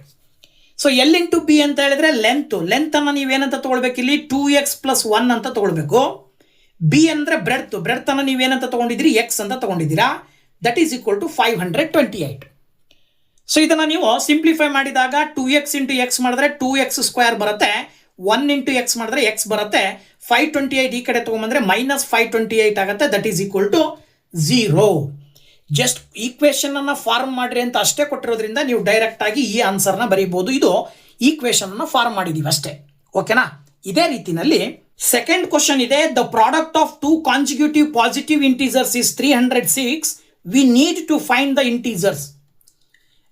So L/B ಅಂತ ಹೇಳಿದ್ರೆ ಲೆಂತನ್ನು ನೀವೇನಂತ ತೊಗೊಳ್ಬೇಕು, ಇಲ್ಲಿ 2x+1 ಅಂತ ತೊಗೊಳ್ಬೇಕು. ಬಿ ಅಂದರೆ ಬ್ರೆಡ್ತನ್ನು ನೀವೇನಂತ ತೊಗೊಂಡಿದ್ದೀರಿ, ಎಕ್ಸ್ ಅಂತ ತೊಗೊಂಡಿದ್ದೀರಾ. That is equal to 528. So ಇದನ್ನು ನೀವು ಸಿಂಪ್ಲಿಫೈ ಮಾಡಿದಾಗ 2x × x ಮಾಡಿದ್ರೆ 2x² ಬರುತ್ತೆ, 1 × x ಮಾಡಿದ್ರೆ x ಬರುತ್ತೆ. 528 ಈ ಕಡೆ ತೊಗೊಂಬಂದ್ರೆ -528 ಆಗುತ್ತೆ. That is equal to 0. Just equation ಅನ್ನು ಫಾರ್ಮ್ ಮಾಡ್ರಿ ಅಂತ ಅಷ್ಟೇ ಕೊಟ್ಟಿರೋದ್ರಿಂದ ನೀವು ಡೈರೆಕ್ಟ್ ಆಗಿ ಈ ಆನ್ಸರ್ನ ಬರೀಬಹುದು. ಇದು ಈಕ್ವೇಷನ್ ಅನ್ನು ಫಾರ್ಮ್ ಮಾಡಿದೀವಿ ಅಷ್ಟೇ. ಓಕೆನಾ? ಇದೇ ರೀತಿನಲ್ಲಿ ಸೆಕೆಂಡ್ ಕ್ವಶನ್ ಇದೆ. The product of 2 consecutive positive integers is 306. We need to find the integers.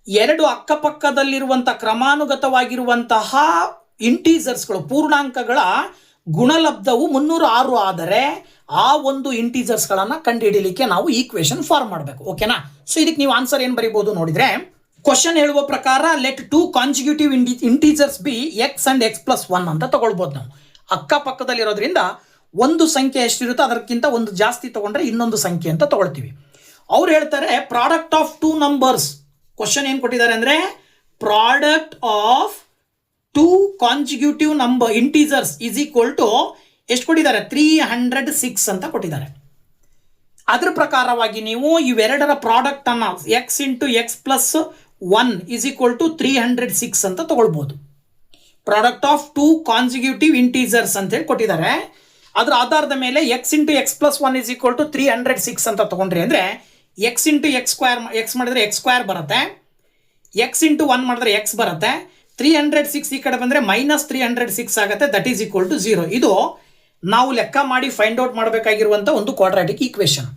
2 ಅಕ್ಕಪಕ್ಕದಲ್ಲಿರುವಂಥ ಕ್ರಮಾನುಗತವಾಗಿರುವಂತಹ ಇಂಟೀಜರ್ಸ್ಗಳು, ಪೂರ್ಣಾಂಕಗಳ ಗುಣಲಬ್ಧವು 306 ಆದರೆ ಆ ಒಂದು ಇಂಟೀಜರ್ಸ್ಗಳನ್ನು ಕಂಡುಹಿಡಿಯಲಿಕ್ಕೆ ನಾವು ಈಕ್ವೇಷನ್ ಫಾರ್ಮ್ ಮಾಡಬೇಕು. ಓಕೆನಾ? ಸೊ ಇದಕ್ಕೆ ನೀವು ಆನ್ಸರ್ ಏನು ಬರೀಬಹುದು ನೋಡಿದ್ರೆ, ಕ್ವಶನ್ ಹೇಳುವ ಪ್ರಕಾರ let 2 consecutive integers B X and x+1 ಅಂತ ತಗೊಳ್ಬೋದು. ನಾವು ಅಕ್ಕಪಕ್ಕದಲ್ಲಿರೋದ್ರಿಂದ ಒಂದು ಸಂಖ್ಯೆ ಎಷ್ಟಿರುತ್ತೋ ಅದಕ್ಕಿಂತ ಒಂದು ಜಾಸ್ತಿ ತಗೊಂಡ್ರೆ ಇನ್ನೊಂದು ಸಂಖ್ಯೆ ಅಂತ ತಗೊಳ್ತೀವಿ. ಅವ್ರು ಹೇಳ್ತಾರೆ ಪ್ರಾಡಕ್ಟ್ ಆಫ್ 2 ನಂಬರ್ಸ್. ಕ್ವಶನ್ ಏನು ಕೊಟ್ಟಿದ್ದಾರೆ ಅಂದರೆ product of 2 consecutive integers is equal to ಎಷ್ಟು ಕೊಟ್ಟಿದ್ದಾರೆ, 306 ಅಂತ ಕೊಟ್ಟಿದ್ದಾರೆ. ಅದ್ರ ಪ್ರಕಾರವಾಗಿ ನೀವು ಇವೆರಡರ ಪ್ರಾಡಕ್ಟ್ ಅನ್ನ x × x+1 is equal to 306 ಅಂತ ತಗೊಳ್ಬೋದು. ಪ್ರಾಡಕ್ಟ್ ಆಫ್ 2 ಕಾನ್ಸಿಕ್ಯೂಟಿವ್ ಇಂಟೀಜರ್ಸ್ ಅಂತ ಹೇಳಿ ಕೊಟ್ಟಿದ್ದಾರೆ. ಅದರ ಆಧಾರದ ಮೇಲೆ x × x+1 is equal to 306 ಅಂತ ತಗೊಂಡ್ರಿ ಅಂದರೆ x × x ಮಾಡಿದ್ರೆ x² ಬರುತ್ತೆ, x × 1 ಮಾಡಿದ್ರೆ x ಬರುತ್ತೆ. 306 ಈ ಕಡೆ ಬಂದರೆ -306 ಆಗುತ್ತೆ. That is equal to 0. ಇದು ನಾವು ಲೆಕ್ಕ ಮಾಡಿ ಫೈಂಡ್ ಔಟ್ ಮಾಡಬೇಕಾಗಿರುವಂಥ ಒಂದು ಕ್ವಾಡ್ರಾಟಿಕ್ ಈಕ್ವೇಷನ್.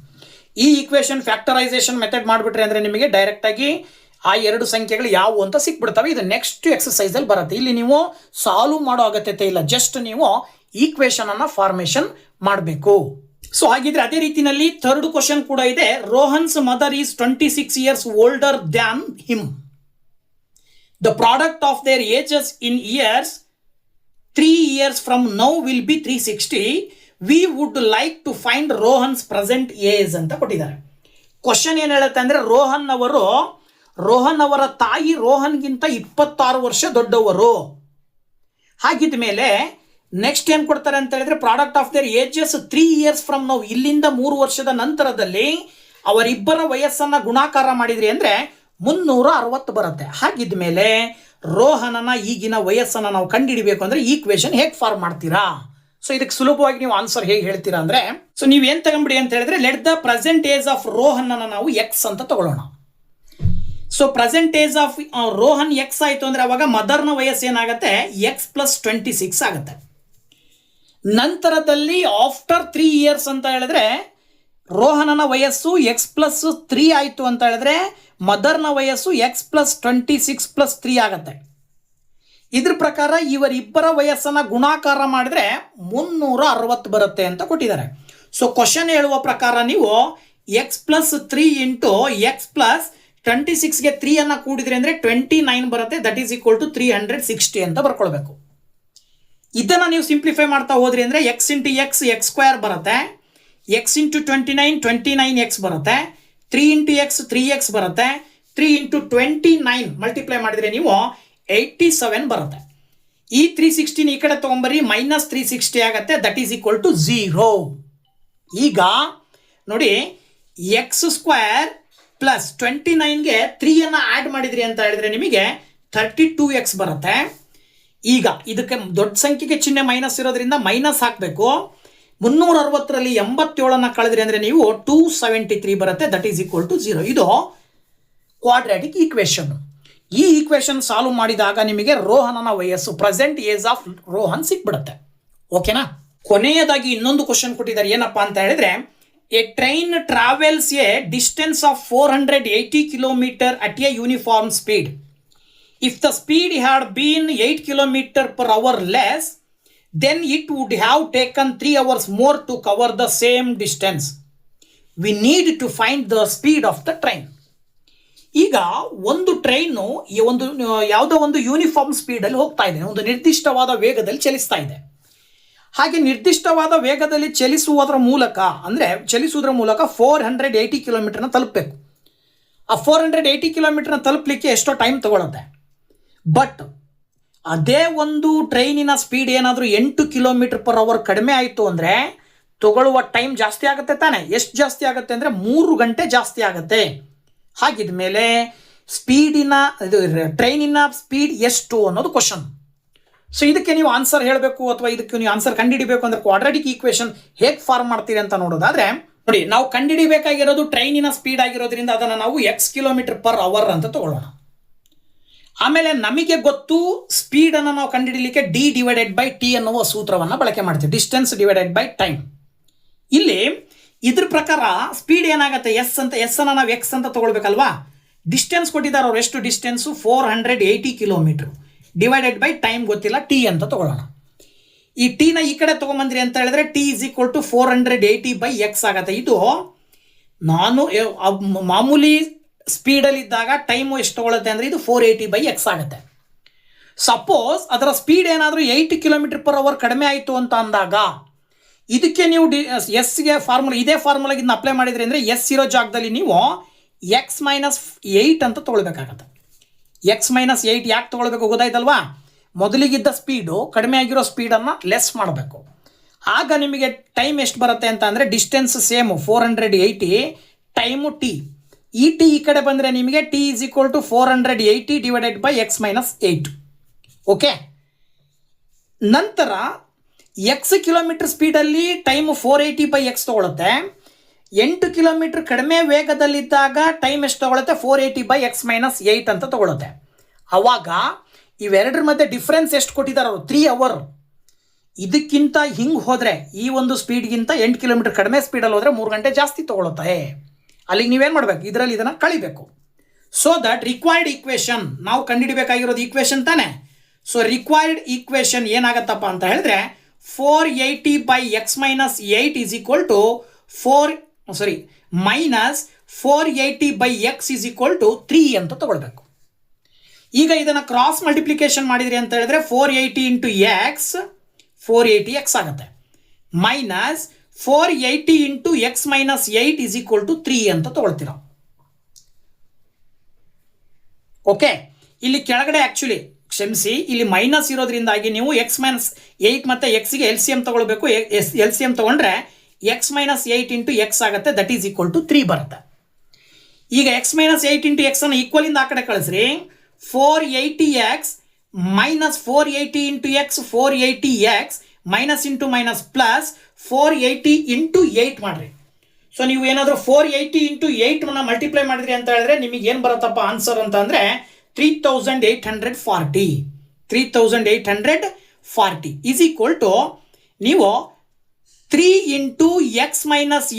ಈ ಈಕ್ವೇಷನ್ ಫ್ಯಾಕ್ಟರೈಸೇಷನ್ ಮೆಥಡ್ ಮಾಡಿಬಿಟ್ರೆ ಅಂದರೆ ನಿಮಗೆ ಡೈರೆಕ್ಟಾಗಿ ಆ 2 ಸಂಖ್ಯೆಗಳು ಯಾವುವು ಅಂತ ಸಿಕ್ಬಿಡ್ತವೆ. ಇದು ನೆಕ್ಸ್ಟ್ ಎಕ್ಸಸೈಸಲ್ಲಿ ಬರುತ್ತೆ. ಇಲ್ಲಿ ನೀವು ಸಾಲ್ವ್ ಮಾಡೋ ಅಗತ್ಯತೆ ಇಲ್ಲ, ಜಸ್ಟ್ ನೀವು ಈಕ್ವೇಷನ್ ಅನ್ನು ಫಾರ್ಮೇಷನ್ ಮಾಡಬೇಕು. ಸೊ ಹಾಗಿದ್ರೆ ಅದೇ ರೀತಿಯಲ್ಲಿ ಥರ್ಡ್ ಕ್ವಶನ್ ಕೂಡ ಇದೆ. Rohan's mother is 26 years older than him. The product of their ages in years 3 years from now will be 360. We would like to find Rohan's present age ಅಂತ ಕೊಟ್ಟಿದ್ದಾರೆ. Question ಏನು ಹೇಳುತ್ತೆ ಅಂದರೆ ರೋಹನ್ ಅವರ ತಾಯಿ ರೋಹನ್ಗಿಂತ 26 ವರ್ಷ ದೊಡ್ಡವರು. ಹಾಗಿದ್ದ ಮೇಲೆ ನೆಕ್ಸ್ಟ್ ಏನು ಕೊಡ್ತಾರೆ ಅಂತ ಹೇಳಿದ್ರೆ product of their ages 3 years from now. ಇಲ್ಲಿಂದ 3 ವರ್ಷದ ನಂತರದಲ್ಲಿ ಅವರಿಬ್ಬರ ವಯಸ್ಸನ್ನು ಗುಣಾಕಾರ ಮಾಡಿದ್ರಿ ಅಂದರೆ 360 ಬರುತ್ತೆ. ಹಾಗಿದ್ದ ಮೇಲೆ ರೋಹನನ ಈಗಿನ ವಯಸ್ಸನ್ನು ನಾವು ಕಂಡುಹಿಡಬೇಕು ಅಂದರೆ ಈಕ್ವೇಷನ್ ಹೇಗೆ ಫಾರ್ಮ್ ಮಾಡ್ತೀರಾ? ಸೊ ಇದಕ್ಕೆ ಸುಲಭವಾಗಿ ನೀವು ಆನ್ಸರ್ ಹೇಗೆ ಹೇಳ್ತೀರಾ ಅಂದರೆ, ಸೊ ನೀವೇನು ತಗೊಂಬಿಡಿ ಅಂತ ಹೇಳಿದ್ರೆ let the present age of ರೋಹನನ್ನು ನಾವು ಎಕ್ಸ್ ಅಂತ ತಗೊಳ್ಳೋಣ. So present age of Rohan x ಆಯಿತು ಅಂದರೆ ಅವಾಗ ಮದರ್ನ ವಯಸ್ಸು ಏನಾಗುತ್ತೆ, x+26 ಆಗುತ್ತೆ. ನಂತರದಲ್ಲಿ ಆಫ್ಟರ್ 3 years ಅಂತ ಹೇಳಿದ್ರೆ ರೋಹನನ ವಯಸ್ಸು x+3 ಆಯಿತು ಅಂತ ಹೇಳಿದ್ರೆ ಮದರ್ನ ವಯಸ್ಸು x+26+3 ಆಗುತ್ತೆ. ಇದ್ರ ಪ್ರಕಾರ ಇವರಿಬ್ಬರ ವಯಸ್ಸನ್ನು ಗುಣಾಕಾರ ಮಾಡಿದ್ರೆ 360 ಬರುತ್ತೆ ಅಂತ ಕೊಟ್ಟಿದ್ದಾರೆ. ಸೊ ಕ್ವಶನ್ ಹೇಳುವ ಪ್ರಕಾರ ನೀವು x+3 × x+26ಗೆ 3 ಅನ್ನು ಕೂಡಿದ್ರೆ ಅಂದರೆ 29 ಬರುತ್ತೆ. ದಟ್ ಈಸ್ ಈಕ್ವಲ್ ಟು 360 ಅಂತ ಬರ್ಕೊಳ್ಬೇಕು. ಇದನ್ನು ನೀವು ಸಿಂಪ್ಲಿಫೈ ಮಾಡ್ತಾ ಹೋದ್ರಿ ಅಂದರೆ x × x x² ಬರುತ್ತೆ, x × 29 29x ಬರುತ್ತೆ, 3 × x 3x ಬರುತ್ತೆ, 3 × 29 ಮಲ್ಟಿಪ್ಲೈ ಮಾಡಿದರೆ ನೀವು 87 ಬರುತ್ತೆ. ಈ 316 ಈ ಕಡೆ ತೊಗೊಂಬರಿ -360 ಆಗುತ್ತೆ. That is equal to 0. ಈಗ ನೋಡಿ x² ಪ್ಲಸ್ 29ಗೆ 3 ಆ್ಯಡ್ ಮಾಡಿದ್ರಿ ಅಂತ ಹೇಳಿದ್ರೆ ನಿಮಗೆ 32x ಬರುತ್ತೆ. ಈಗ ಇದಕ್ಕೆ ದೊಡ್ಡ ಸಂಖ್ಯೆಗೆ ಚಿಹ್ನೆ ಮೈನಸ್ ಇರೋದ್ರಿಂದ ಮೈನಸ್ ಹಾಕಬೇಕು. 360ರಲ್ಲಿ 87 ಕಳೆದ್ರಿ ಅಂದರೆ ನೀವು 273 ಬರುತ್ತೆ. That is equal to 0. ಇದು ಕ್ವಾಡ್ರಾಟಿಕ್ ಈಕ್ವೇಷನ್. ಈ ಈಕ್ವೇಶನ್ ಸಾಲ್ವ್ ಮಾಡಿದಾಗ ನಿಮಗೆ ರೋಹನನ ವಯಸ್ಸು ಪ್ರೆಸೆಂಟ್ ಏಜ್ ಆಫ್ ರೋಹನ್ ಸಿಕ್ಬಿಡುತ್ತೆ. ಓಕೆನಾ. ಕೊನೆಯದಾಗಿ ಇನ್ನೊಂದು ಕ್ವಶನ್ ಕೊಟ್ಟಿದ್ದಾರೆ. ಏನಪ್ಪಾ ಅಂತ ಹೇಳಿದ್ರೆ, a train travels a distance of 480 kilometre at a uniform speed. If the speed had been 8 kilometre per hour less, then it would have taken 3 hours more to cover the same distance. We need to find the speed of the train. ಈಗ ಒಂದು train ಯಾವುದೋ ಒಂದು uniform ಸ್ಪೀಡಲ್ಲಿ ಹೋಗ್ತಾ ಇದೆ, ಒಂದು ನಿರ್ದಿಷ್ಟವಾದ ವೇಗದಲ್ಲಿ ಚಲಿಸ್ತಾ ಇದೆ. ಹಾಗೆ ನಿರ್ದಿಷ್ಟವಾದ ವೇಗದಲ್ಲಿ ಚಲಿಸುವುದರ ಮೂಲಕ 480 ಕಿಲೋಮೀಟರ್ನ ತಲುಪಬೇಕು. ಆ 480 ಕಿಲೋಮೀಟರ್ನ ತಲುಪಲಿಕ್ಕೆ ಎಷ್ಟೋ ಟೈಮ್ ತಗೊಳುತ್ತೆ. ಬಟ್ ಅದೇ ಒಂದು ಟ್ರೈನಿನ ಸ್ಪೀಡ್ ಏನಾದರೂ 8 ಕಿಲೋಮೀಟರ್ ಪರ್ ಅವರ್ ಕಡಿಮೆ ಆಯಿತು ಅಂದರೆ ತಗೊಳ್ಳುವ ಟೈಮ್ ಜಾಸ್ತಿ ಆಗುತ್ತೆ ತಾನೆ. ಎಷ್ಟು ಜಾಸ್ತಿ ಆಗುತ್ತೆ ಅಂದರೆ 3 ಗಂಟೆ ಜಾಸ್ತಿ ಆಗುತ್ತೆ. ಹಾಗಿದ ಮೇಲೆ ಟ್ರೈನಿನ ಸ್ಪೀಡ್ ಎಷ್ಟು ಅನ್ನೋದು ಕ್ವಶನ್. ಸೊ ಇದಕ್ಕೆ ನೀವು ಆನ್ಸರ್ ಹೇಳಬೇಕು ಅಥವಾ ಇದಕ್ಕೆ ನೀವು ಆನ್ಸರ್ ಕಂಡುಹಿಡಿಬೇಕು ಅಂದರೆ ಕ್ವಾಡ್ರಾಟಿಕ್ ಈಕ್ವೇಷನ್ ಹೇಗೆ ಫಾರ್ಮ್ ಮಾಡ್ತೀರಿ ಅಂತ ನೋಡೋದಾದ್ರೆ, ನೋಡಿ, ನಾವು ಕಂಡುಹಿಡಿಬೇಕಾಗಿರೋದು ಟ್ರೈನಿನ ಸ್ಪೀಡ್ ಆಗಿರೋದ್ರಿಂದ ಅದನ್ನು ನಾವು ಎಕ್ಸ್ ಕಿಲೋಮೀಟರ್ ಪರ್ ಅವರ್ ಅಂತ ತಗೊಳ್ಳೋಣ. ಆಮೇಲೆ ನಮಗೆ ಗೊತ್ತು ಸ್ಪೀಡನ್ನು ನಾವು ಕಂಡುಹಿಡಲಿಕ್ಕೆ d/t ಅನ್ನುವ ಸೂತ್ರವನ್ನು ಬಳಕೆ ಮಾಡ್ತೀವಿ, ಡಿಸ್ಟೆನ್ಸ್ ಡಿವೈಡೆಡ್ ಬೈ ಟೈಮ್. ಇಲ್ಲಿ ಇದ್ರ ಪ್ರಕಾರ ಸ್ಪೀಡ್ ಏನಾಗುತ್ತೆ, ಎಸ್ ಅನ್ನು ನಾವು ಎಕ್ಸ್ ಅಂತ ತಗೊಳ್ಬೇಕಲ್ವಾ. ಡಿಸ್ಟೆನ್ಸ್ ಕೊಟ್ಟಿದ್ದಾರೆ ಅವ್ರು, ಎಷ್ಟು distance 480 kilometre divided by time ಗೊತ್ತಿಲ್ಲ, ಟಿ ಅಂತ ತಗೊಳ್ಳೋಣ. ಈ ಟಿನ ಈ ಕಡೆ ತೊಗೊಂಬಂದ್ರಿ ಅಂತ ಹೇಳಿದ್ರೆ t = 480/x ಆಗುತ್ತೆ. ಇದು ನಾನು ಮಾಮೂಲಿ ಸ್ಪೀಡಲ್ಲಿದ್ದಾಗ ಟೈಮು ಎಷ್ಟು ತಗೊಳುತ್ತೆ ಅಂದರೆ ಇದು 480/x ಆಗುತ್ತೆ. ಸಪೋಸ್ ಅದರ ಸ್ಪೀಡ್ ಏನಾದರೂ 8 ಕಿಲೋಮೀಟರ್ ಪರ್ ಅವರ್ ಕಡಿಮೆ ಆಯಿತು ಅಂತ ಅಂದಾಗ ಇದಕ್ಕೆ ನೀವು ಎಸ್ಗೆ ಇದೇ ಫಾರ್ಮುಲಾಗೆ ಇದನ್ನ ಅಪ್ಲೈ ಮಾಡಿದ್ರಿ ಅಂದರೆ ಎಸ್ ಇರೋ ಜಾಗದಲ್ಲಿ ನೀವು x-8 ಅಂತ ತೊಗೊಳ್ಬೇಕಾಗತ್ತೆ. x-8 ಯಾಕೆ ತೊಗೊಳ್ಬೇಕು ಗೊತ್ತಾಯ್ತಲ್ವಾ. ಮೊದಲಿಗಿದ್ದ ಸ್ಪೀಡು ಕಡಿಮೆ ಆಗಿರೋ ಸ್ಪೀಡನ್ನು ಲೆಸ್ ಮಾಡಬೇಕು. ಆಗ ನಿಮಗೆ ಟೈಮ್ ಎಷ್ಟು ಬರುತ್ತೆ ಅಂತ ಅಂದರೆ ಡಿಸ್ಟೆನ್ಸ್ ಸೇಮು 480, ಟೈಮು ಟಿ. ಈ ಟಿ ಈ ಕಡೆ ಬಂದರೆ ನಿಮಗೆ t = 480/x-8. ಓಕೆ. ನಂತರ ಎಕ್ಸ್ ಕಿಲೋಮೀಟರ್ ಸ್ಪೀಡಲ್ಲಿ ಟೈಮು 480/x ತೊಗೊಳುತ್ತೆ. 8 ಕಿಲೋಮೀಟರ್ ಕಡಿಮೆ ವೇಗದಲ್ಲಿದ್ದಾಗ ಟೈಮ್ ಎಷ್ಟು ತೊಗೊಳುತ್ತೆ, 480/x-8 ಅಂತ ತೊಗೊಳುತ್ತೆ. ಆವಾಗ ಇವೆರಡರ ಮಧ್ಯೆ ಡಿಫ್ರೆನ್ಸ್ ಎಷ್ಟು ಕೊಟ್ಟಿದ್ದಾರೆ ಅವರು, 3 ಅವರ್. ಇದಕ್ಕಿಂತ ಹಿಂಗೆ ಹೋದರೆ ಈ ಒಂದು ಸ್ಪೀಡ್ಗಿಂತ 8 ಕಿಲೋಮೀಟರ್ ಕಡಿಮೆ ಸ್ಪೀಡಲ್ಲಿ ಹೋದರೆ 3 ಗಂಟೆ ಜಾಸ್ತಿ ತೊಗೊಳುತ್ತೆ. ಅಲ್ಲಿಗೆ ನೀವೇನು ಮಾಡಬೇಕು, ಇದರಲ್ಲಿ ಇದನ್ನು ಕಳಿಬೇಕು. ಸೊ ದಟ್ ರಿಕ್ವೈರ್ಡ್ ಈಕ್ವೇಷನ್ ನಾವು ಕಂಡುಹಿಡಬೇಕಾಗಿರೋದು ಈಕ್ವೇಷನ್ ತಾನೆ. ಸೊ ರಿಕ್ವೈರ್ಡ್ ಈಕ್ವೇಷನ್ ಏನಾಗತ್ತಪ್ಪ ಅಂತ ಹೇಳಿದ್ರೆ 480/x-8 -480/x 3 ಅಂತ ತಗೊಳ್ಬೇಕು. ಈಗ ಇದನ್ನು ಕ್ರಾಸ್ ಮಲ್ಟಿಪ್ಲಿಕೇಶನ್ ಮಾಡಿದ್ರಿ ಅಂತ ಹೇಳಿದ್ರೆ 480 × x 480x ಆಗುತ್ತೆ, ಮೈನಸ್ 480 × x-8 3 ಅಂತ ತಗೊಳ್ತೀರ. ಓಕೆ. ಇಲ್ಲಿ ಕೆಳಗಡೆ ಆ್ಯಕ್ಚುಲಿ ಕ್ಷಮಿಸಿ, ಇಲ್ಲಿ ಮೈನಸ್ ಇರೋದ್ರಿಂದಾಗಿ ನೀವು x-8 ಮತ್ತು ಎಕ್ಸ್ಗೆ LCM ತಗೊಳ್ಬೇಕು. LCM ತಗೊಂಡ್ರೆ x-8 × x ಆಗುತ್ತೆ, ದಟ್ ಈಸ್ ಈಕ್ವಲ್ ಟು 3 ಬರುತ್ತೆ. ಈಗ x-8 × x ಅನ್ನು ಈಕ್ವಲಿಂದ ಆ ಕಡೆ ಕಳಿಸ್ರಿ. 480x - 480 × x 480x minus into minus plus 480 × 8 ಮಾಡಿರಿ. ಸೊ ನೀವು ಏನಾದರೂ 480 × 8 ಮಲ್ಟಿಪ್ಲೈ ಮಾಡಿದ್ರಿ ಅಂತ ಹೇಳಿದ್ರೆ ನಿಮಗೆ ಏನು ಬರುತ್ತಪ್ಪ ಆನ್ಸರ್ ಅಂತ ಅಂದರೆ 3840 ಈಸ್ ಈಕ್ವಲ್ ಟು ನೀವು 3 × x -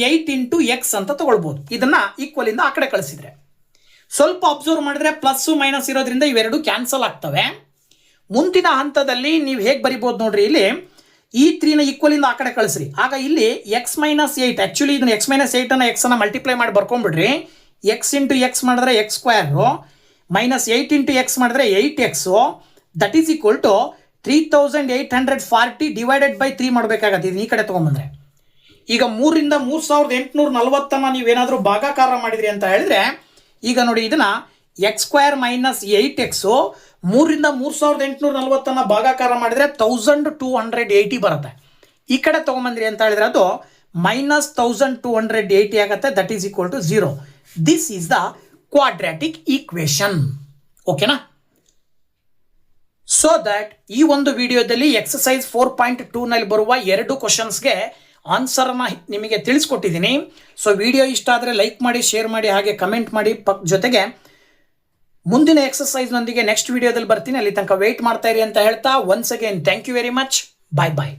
8 × x ಅಂತ ತಗೊಳ್ಬೋದು. ಇದನ್ನು ಈಕ್ವಲಿಂದ ಆ ಕಡೆ ಕಳಿಸಿದ್ರೆ ಸ್ವಲ್ಪ ಅಬ್ಸರ್ವ್ ಮಾಡಿದ್ರೆ ಪ್ಲಸ್ಸು ಮೈನಸ್ ಇರೋದ್ರಿಂದ ಇವೆರಡು ಕ್ಯಾನ್ಸಲ್ ಆಗ್ತವೆ. ಮುಂದಿನ ಹಂತದಲ್ಲಿ ನೀವು ಹೇಗೆ ಬರಿಬೋದು ನೋಡ್ರಿ, ಇಲ್ಲಿ ಈ 3ನ ಈಕ್ವಲಿಂದ ಆ ಕಡೆ ಕಳಿಸ್ರಿ. ಆಗ ಇಲ್ಲಿ x-8 ಆ್ಯಕ್ಚುಲಿ ಇದನ್ನು x-8 ಅನ್ನು x ಅನ್ನು ಮಲ್ಟಿಪ್ಲೈ ಮಾಡಿ ಬರ್ಕೊಂಡ್ಬಿಡ್ರಿ. x × x ಮಾಡಿದ್ರೆ x² -8 × x ಮಾಡಿದ್ರೆ 8x, that is equal to 3840 divided by 3 ಮಾಡಬೇಕಾಗತ್ತೆ. ಇದನ್ನ ಈ ಕಡೆ ತೊಗೊಂಬಂದ್ರೆ ಈಗ 3ರಿಂದ 3840 ನೀವೇನಾದರೂ ಭಾಗಾಕಾರ ಮಾಡಿದ್ರಿ ಅಂತ ಹೇಳಿದ್ರೆ ಈಗ ನೋಡಿ ಇದನ್ನು x² - 8x 3ರಿಂದ 3840 ಭಾಗಾಕಾರ ಮಾಡಿದರೆ 1280 ಬರುತ್ತೆ. ಈ ಕಡೆ ತೊಗೊಂಬಂದ್ರಿ ಅಂತ ಹೇಳಿದ್ರೆ ಅದು -1280 ಆಗುತ್ತೆ, that is equal to 0. This is the quadratic equation. ಓಕೆನಾ. ಸೊ ದಟ್ ಈ ಒಂದು ವಿಡಿಯೋದಲ್ಲಿ ಎಕ್ಸಸೈಸ್ 4.2ನಲ್ಲಿ ಬರುವ 2 ಕ್ವಶನ್ಸ್ಗೆ ಆನ್ಸರನ್ನು ನಿಮಗೆ ತಿಳಿಸ್ಕೊಟ್ಟಿದ್ದೀನಿ. ಸೊ ವಿಡಿಯೋ ಇಷ್ಟ ಆದರೆ ಲೈಕ್ ಮಾಡಿ, ಶೇರ್ ಮಾಡಿ, ಹಾಗೆ ಕಮೆಂಟ್ ಮಾಡಿ. ಜೊತೆಗೆ ಮುಂದಿನ ಎಕ್ಸರ್ಸೈಸ್ನೊಂದಿಗೆ ನೆಕ್ಸ್ಟ್ ವಿಡಿಯೋದಲ್ಲಿ ಬರ್ತೀನಿ. ಅಲ್ಲಿ ತನಕ ವೇಟ್ ಮಾಡ್ತಾ ಇರಿ ಅಂತ ಹೇಳ್ತಾ once again thank you very much. Bye bye.